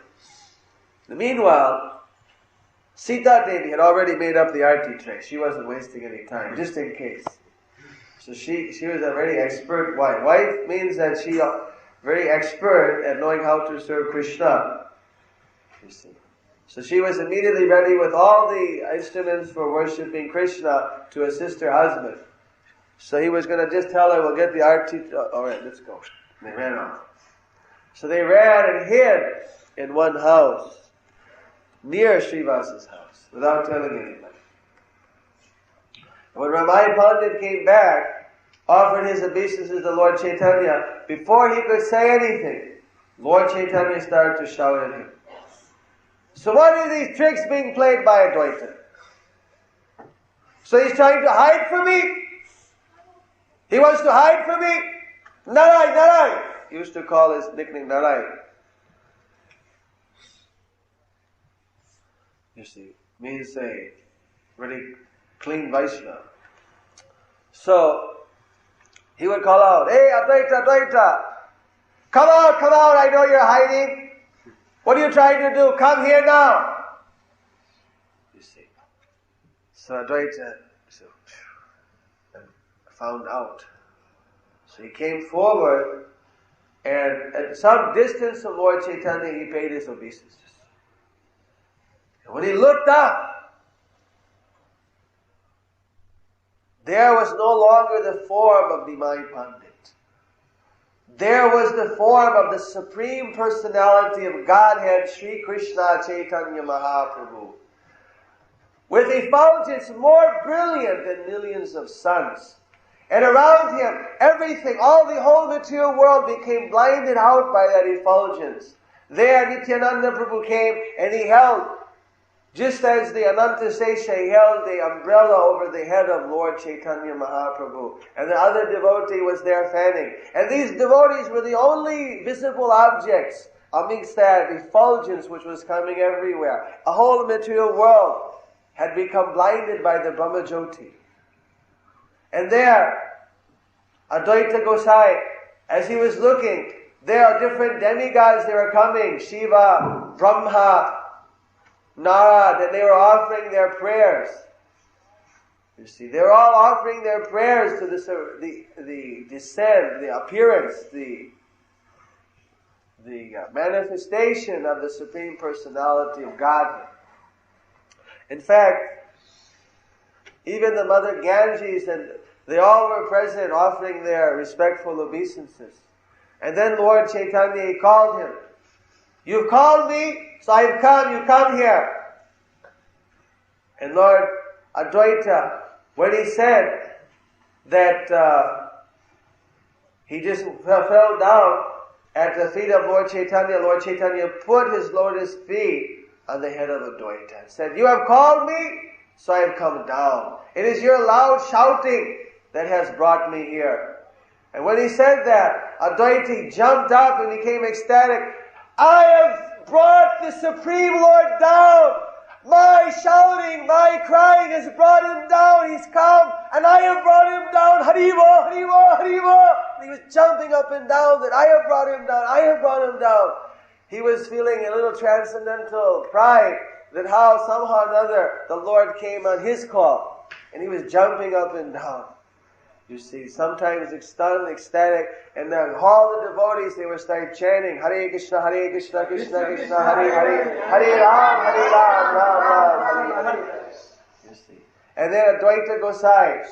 Meanwhile, Sita Devi had already made up the arti tray. She wasn't wasting any time, just in case. So she was a very expert wife. Wife means that she very expert at knowing how to serve Krishna. You see. So she was immediately ready with all the instruments for worshipping Krishna to assist her husband. So he was going to just tell her, we'll get the arti. Alright, let's go. And they ran off. So they ran and hid in one house, near Srivasa's house, without telling anybody. And when Ramai Pandit came back, offered his obeisances to Lord Chaitanya, before he could say anything, Lord Chaitanya started to shout at him. So what are these tricks being played by Advaita? So he's trying to hide from me? He wants to hide from me? Narai, Narai! He used to call his nickname Narai. You see, means a very clean Vaishnava. So, he would call out, hey Advaita, Advaita! Come out, I know you're hiding. What are you trying to do? Come here now! You see. So Advaita found out. So he came forward, and at some distance from Lord Chaitanya, he paid his obeisances. And when he looked up, there was no longer the form of Nimai Pandit. There was the form of the Supreme Personality of Godhead, Sri Krishna Chaitanya Mahaprabhu, with effulgence more brilliant than millions of suns. And around him, everything, all the whole material world became blinded out by that effulgence. There Nityananda Prabhu came and he held, just as the Ananta Sesha, he held the umbrella over the head of Lord Chaitanya Mahaprabhu. And the other devotee was there fanning. And these devotees were the only visible objects amidst that effulgence which was coming everywhere. A whole material world had become blinded by the Brahmajyoti. And there, Advaita Gosai, as he was looking, there are different demigods, they were coming, Shiva, Brahma, Narad, and they were offering their prayers. You see, they were all offering their prayers to the descent, the appearance, the manifestation of the Supreme Personality of Godhead. In fact, even the Mother Ganges, and they all were present offering their respectful obeisances. And then Lord Chaitanya, he called him. You've called me, so I've come, you come here. And Lord Advaita, when he said that he just fell down at the feet of Lord Chaitanya put his lotus feet on the head of Advaita and said, you have called me, so I have come down. It is your loud shouting that has brought me here. And when he said that, Advaita jumped up and became ecstatic. I have brought the Supreme Lord down. My shouting, my crying has brought him down. He's come and I have brought him down. Hariva, Hariva, Hariva. He was jumping up and down that I have brought him down. I have brought him down. He was feeling a little transcendental pride that how somehow or another the Lord came on his call. And he was jumping up and down. You see, sometimes stunned, ecstatic, and then all the devotees, they would start chanting, Hare Krishna, Krishna Krishna, Hare Hare, Hare Ram, Ram Ram, Hare Hare. You see. And then Advaita Gosai,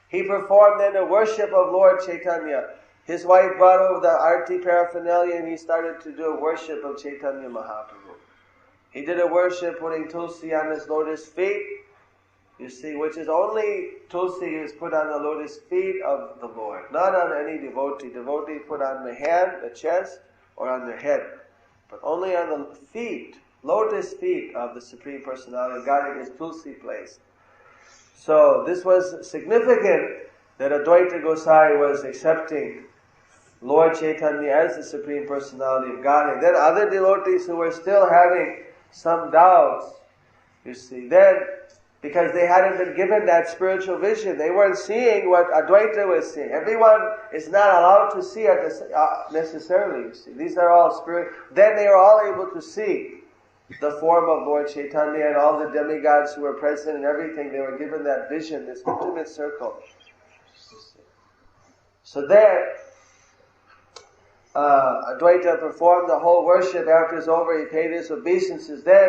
he performed then a worship of Lord Chaitanya. His wife brought over the arti paraphernalia and he started to do a worship of Chaitanya Mahaprabhu. He did a worship putting tulsi on his lotus feet. you see, which is only tulsi is put on the lotus feet of the Lord, not on any devotee. Devotee put on the hand, the chest, or on their head, but only on the feet, lotus feet of the Supreme Personality of Godhead is tulsi placed. So this was significant that Advaita Gosai was accepting Lord Chaitanya as the Supreme Personality of Godhead. Then other devotees who were still having some doubts, you see, then because they hadn't been given that spiritual vision, they weren't seeing what Advaita was seeing. Everyone is not allowed to see it necessarily, you see. These are all spirit. Then they are all able to see the form of Lord Chaitanya and all the demigods who were present and everything. They were given that vision, this intimate circle. So then, Advaita performed the whole worship. After it's over, he paid his obeisances. Then,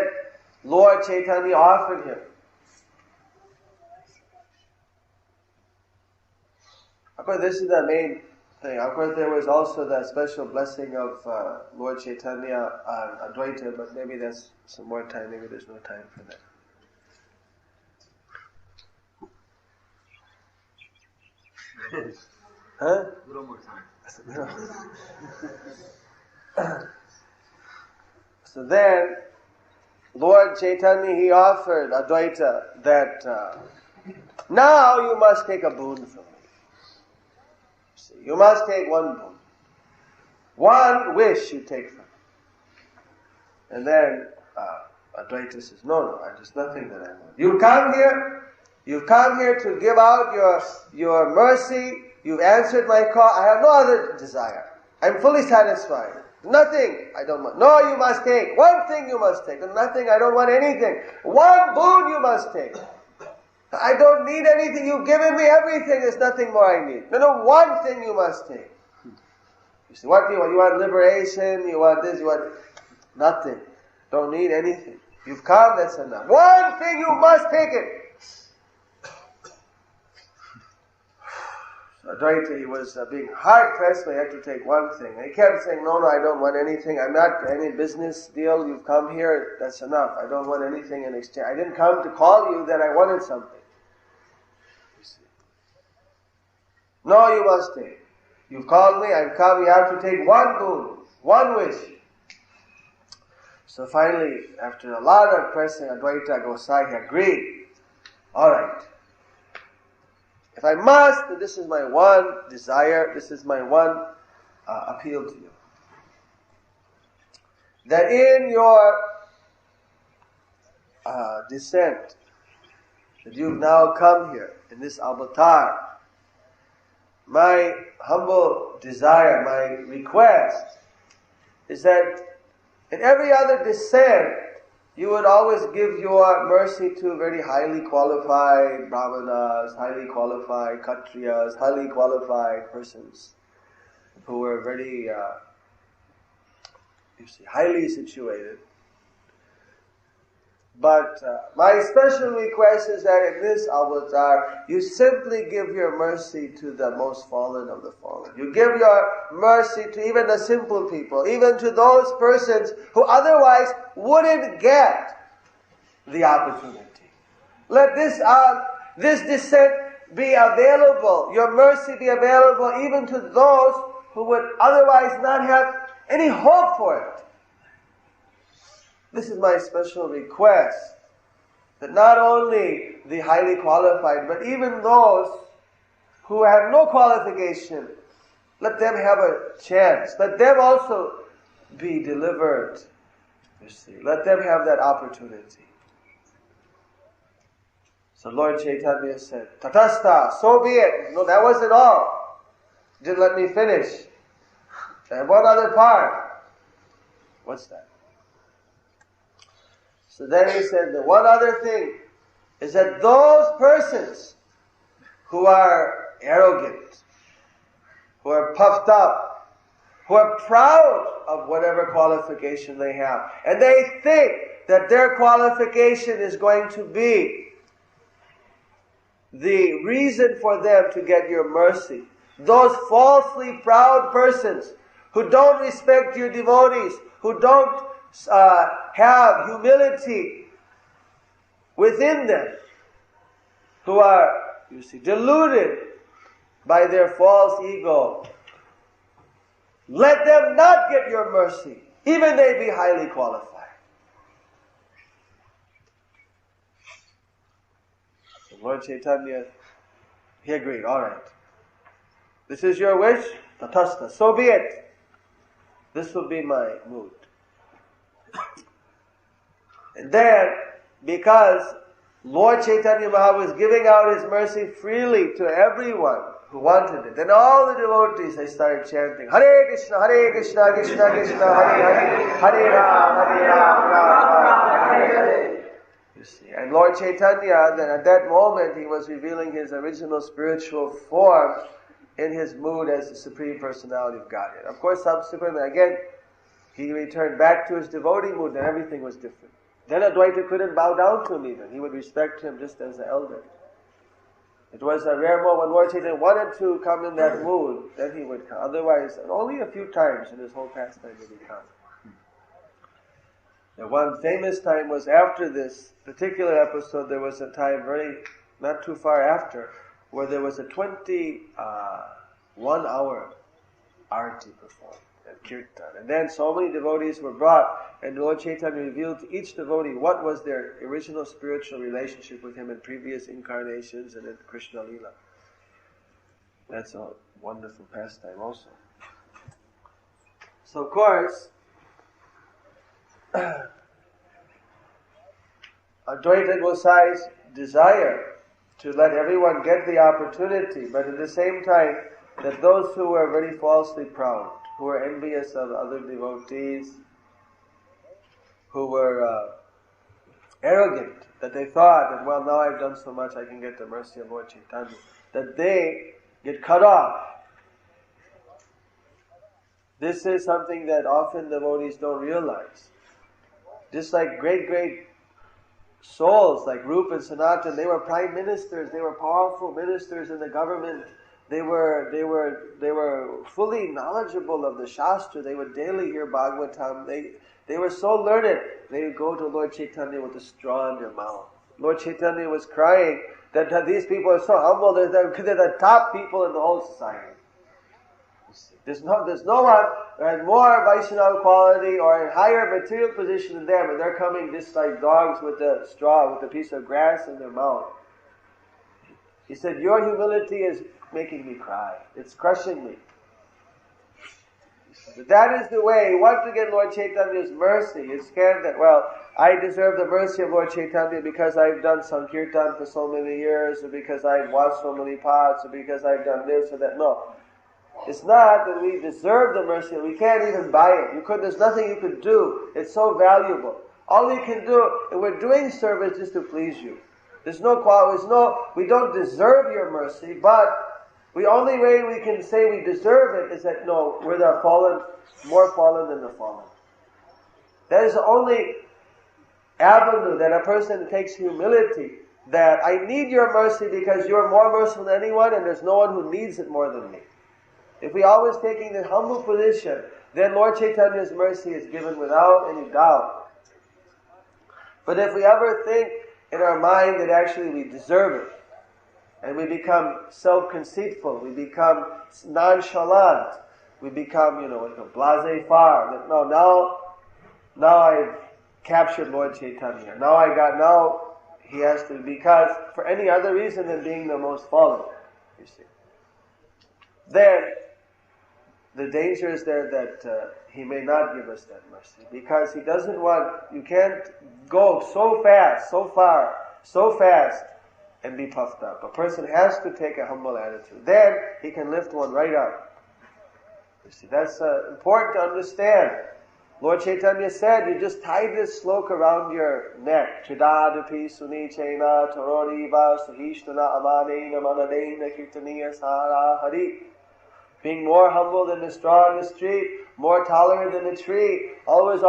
Lord Chaitanya offered him. Of course, this is the main thing. Of course, there was also the special blessing of Lord Chaitanya on Advaita, but maybe that's some more time. Maybe there's no time for that. Huh? A little more time. So then, Lord Chaitanya, he offered Advaita that now you must take a boon from me. See, you must take one boon. One wish you take from me. And then Advaita says, no, there's nothing that I want. You've come here to give out your mercy. You've answered my call. I have no other desire. I'm fully satisfied. Nothing I don't want. No, you must take. One thing you must take. Nothing, I don't want anything. One boon you must take. I don't need anything. You've given me everything. There's nothing more I need. No, one thing you must take. You see, what do you want? You want liberation? You want this? You want nothing. Don't need anything. You've come, that's enough. One thing you must take it. Advaita, he was being hard pressed, but he had to take one thing. And he kept saying, no, I don't want anything. I'm not any business deal. You've come here, that's enough. I don't want anything in exchange. I didn't come to call you that I wanted something. You see. No, you must take. You've called me, I've come, you have to take one boon, one wish. So finally, after a lot of pressing, Advaita Gosai agreed. All right. If I must, then this is my one desire, this is my one appeal to you. That in your descent, that you've now come here in this avatar, my humble desire, my request is that in every other descent, you would always give your mercy to very highly qualified brahmanas, highly qualified kshatriyas, highly qualified persons who were very, highly situated. But my special request is that in this avatar, you simply give your mercy to the most fallen of the fallen. You give your mercy to even the simple people, even to those persons who otherwise wouldn't get the opportunity. Let this descent be available, your mercy be available even to those who would otherwise not have any hope for it. This is my special request, that not only the highly qualified, but even those who have no qualification, let them have a chance. Let them also be delivered. You see, let them have that opportunity. So Lord Chaitanya said, Tatastha, so be it. No, that wasn't all. Didn't let me finish. I have one other part. What's that? So then he said, the one other thing is that those persons who are arrogant, who are puffed up, who are proud of whatever qualification they have, and they think that their qualification is going to be the reason for them to get your mercy. Those falsely proud persons who don't respect your devotees, who don't have humility within them, who are, you see, deluded by their false ego, let them not get your mercy, even they be highly qualified. So Lord Chaitanya, he agreed, all right. This is your wish, tatastha, so be it. This will be my mood. And then, because Lord Chaitanya Maharaj was giving out his mercy freely to everyone who wanted it, then all the devotees, they started chanting, Hare Krishna, Krishna Krishna, Hare Hare, Hare Ram, Ram Hare. You see, and Lord Chaitanya, then at that moment, he was revealing his original spiritual form in his mood as the Supreme Personality of Godhead. Of course, subsequently, again, he returned back to his devotee mood, and everything was different. Then Advaita couldn't bow down to him even. He would respect him just as an elder. It was a rare moment when Lord Chaitanya wanted to come in that mood, then he would come. Otherwise, only a few times in his whole pastime did he come. The one famous time was after this particular episode. There was a time not too far after, where there was a 21-hour arati performed and kirtan. And then so many devotees were brought, and Lord Chaitanya revealed to each devotee what was their original spiritual relationship with him in previous incarnations and in Krishna Lila. That's a wonderful pastime also. So of course, Advaita Gosai's desire to let everyone get the opportunity, but at the same time, that those who were very falsely proud, who were envious of other devotees, who were arrogant, that they thought that, well, now I've done so much, I can get the mercy of Lord Chaitanya, that they get cut off. This is something that often devotees don't realize. Just like great souls like Rupa and Sanatan, they were prime ministers, they were powerful ministers in the government. They were fully knowledgeable of the Shastra. They would daily hear Bhagavatam. They were so learned. They would go to Lord Chaitanya with a straw in their mouth. Lord Chaitanya was crying that these people are so humble. They're the top people in the whole society. There's no one who has more Vaishnava quality or a higher material position than them, and they're coming just like dogs with a straw, with a piece of grass in their mouth. He said, your humility is making me cry. It's crushing me. But that is the way. Once again, Lord Chaitanya's mercy is scared that, well, I deserve the mercy of Lord Chaitanya because I've done Sankirtan for so many years, or because I've watched so many paths, or because I've done this or that. No. It's not that we deserve the mercy. We can't even buy it. There's nothing you could do. It's so valuable. All we can do, and we're doing service just to please you. There's no quality. We don't deserve your mercy, but the only way we can say we deserve it is that, no, we're the fallen, more fallen than the fallen. That is the only avenue that a person takes humility, that I need your mercy because you're more merciful than anyone and there's no one who needs it more than me. If we always taking the humble position, then Lord Chaitanya's mercy is given without any doubt. But if we ever think in our mind that actually we deserve it, and we become self-conceitful, we become nonchalant, we become, blasé-faire, that now I've captured Lord Chaitanya. Now he has to, because for any other reason than being the most fallen, you see. Then, the danger is there that he may not give us that mercy, because he doesn't want, you can't go so fast, so far, so fast, and be puffed up. A person has to take a humble attitude. Then he can lift one right up. You see, that's important to understand. Lord Chaitanya said, you just tie this sloka around your neck. Chidadapi sunichena taroriva sahishtana amanena manadena kirtaniya sara hari. Being more humble than the straw in the street, more tolerant than the tree, always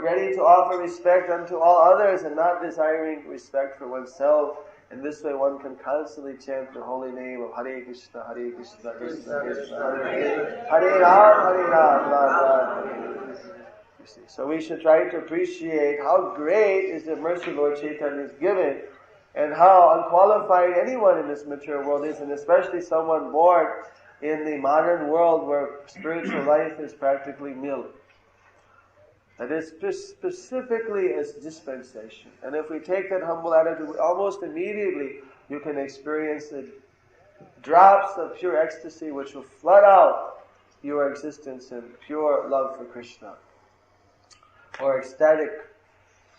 ready to offer respect unto all others and not desiring respect for oneself. In this way one can constantly chant the holy name of Hare Krishna, Hare Krishna, Krishna Krishna, Hare Ram, Hare Ram, Ram Ram. You see, so we should try to appreciate how great is the mercy Lord Chaitanya is given and how unqualified anyone in this material world is, and especially someone born in the modern world where spiritual life is practically nil. That is specifically as dispensation. And if we take that humble attitude, almost immediately you can experience the drops of pure ecstasy which will flood out your existence in pure love for Krishna, or ecstatic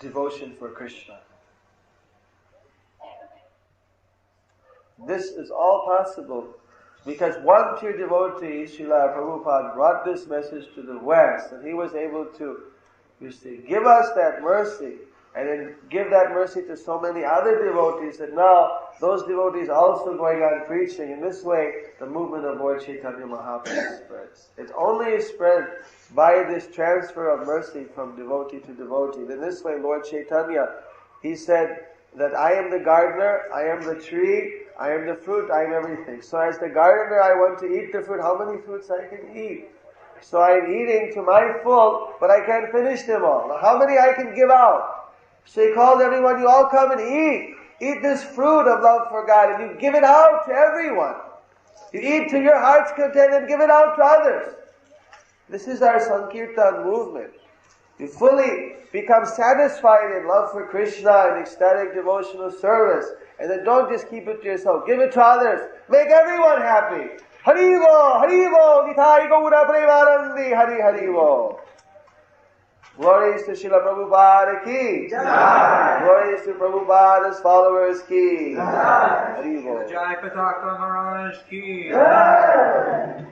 devotion for Krishna. This is all possible because one pure devotee, Srila Prabhupada, brought this message to the West, and he was able to, give us that mercy, and then give that mercy to so many other devotees, that now those devotees also going on preaching. In this way, the movement of Lord Chaitanya Mahaprabhu spreads. It only is spread by this transfer of mercy from devotee to devotee. In this way, Lord Chaitanya, he said that I am the gardener, I am the tree, I am the fruit, I am everything. So as the gardener, I want to eat the fruit. How many fruits I can eat? So I am eating to my full, but I can't finish them all. Now, how many I can give out? So he called everyone, you all come and eat. Eat this fruit of love for God, and you give it out to everyone. You eat to your heart's content and give it out to others. This is our Sankirtan movement. You fully become satisfied in love for Krishna and ecstatic devotional service. And then don't just keep it to yourself. Give it to others. Make everyone happy. Haribo, Haribo, Nithai Gaura Premanandi, Hari Haribo. Glories to Srila Prabhupada ki. Jai. Glories to Prabhupada's followers ki. Jai. Haribo. Jayapataka Maharaj ki. Jai.